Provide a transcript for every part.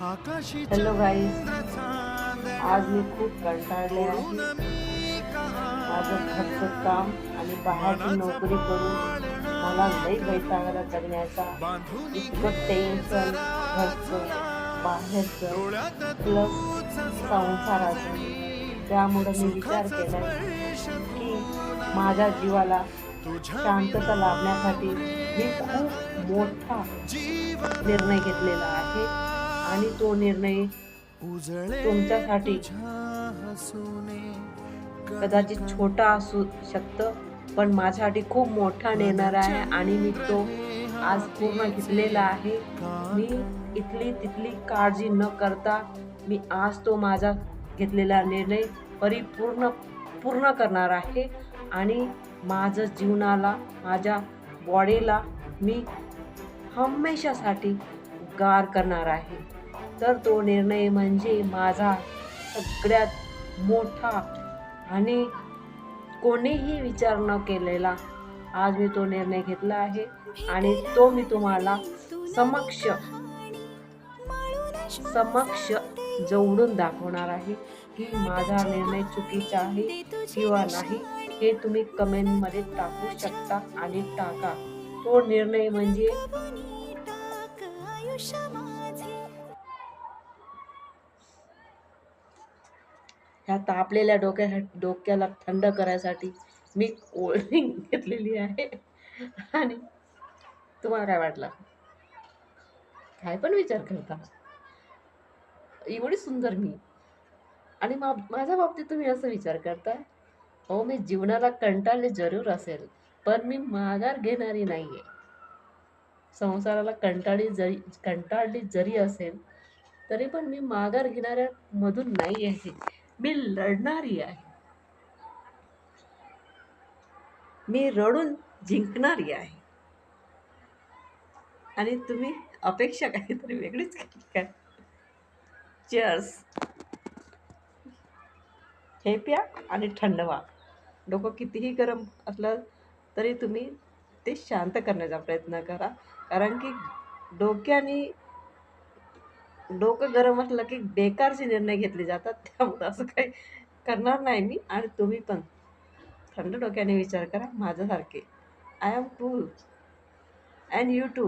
Hello गाईस, आज मी खूप कंटाळले आहे. माझं घरचं काम आणि बाहेरची नोकरी करून मला लई वैताग आला जगण्याचा. इतकं टेन्शन, घरचं, बाहेरचं, प्लस संसाराचं. त्यामुळं मी विचार केलाय की माझ्या जीवाला शांतता लाभण्यासाठी मी खूप मोठा निर्णय घेतलेला आहे आणि तो निर्णय तुमच्यासाठी कदाचित छोटा असू शकतं, पण माझ्यासाठी खूप मोठा निर्णय आहे आणि मी तो आज पूर्ण घेतलेला आहे. मी इथली तिथली काळजी न करता मी आज तो माझा घेतलेला निर्णय पूर्ण करणार आहे आणि माझं जीवनाला, माझ्या बॉडीला मी हमेशासाठी गार करणार आहे. तर तो निर्णय म्हणजे माझा सगळ्यात मोठा आणि कोणीही विचार न केलेला आज मी तो निर्णय घेतला आहे आणि तो मी तुम्हाला समक्ष समक्ष जोडून दाखवणार आहे की माझा निर्णय चुकीचा आहे किंवा नाही. हे तुम्ही कमेंटमध्ये टाकू शकता आणि टाका. तो निर्णय म्हणजे ह्या तापलेल्या डोक्याला थंड करायसाठी मी कोल्ड्रिंक घेतलेली आहे. आणि तुम्हाला काय वाटलं? काय पण विचार करता? एवढी सुंदर मी आणि माझ्या बाबतीत तुम्ही असं विचार करताय? हो, मी जीवनाला कंटाळले जरूर असेल, पण मी माघार घेणारी नाहीये. संसाराला कंटाळली जरी असेल तरी पण मी माघार घेणाऱ्या मधून नाही आहे. मी लढणारी आहे. मी रडून जिंकणारी आहे. आणि तुम्ही अपेक्षा काहीतरी वेगळीच केली काय? चीअर्स. हे प्या आणि थंड व्हा. डोकं कितीही गरम असलं तरी तुम्ही ते शांत करण्याचा प्रयत्न करा. कारण की डोकं गरम असलं की बेकारचे निर्णय घेतले जातात. त्यामुळे असं काही करणार नाही मी. आणि तुम्ही पण थंड डोक्याने विचार करा माझ्यासारखे. I am cool and you too.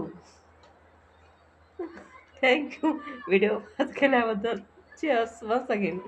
Thank you video watch केल्याबद्दल. Cheers once again.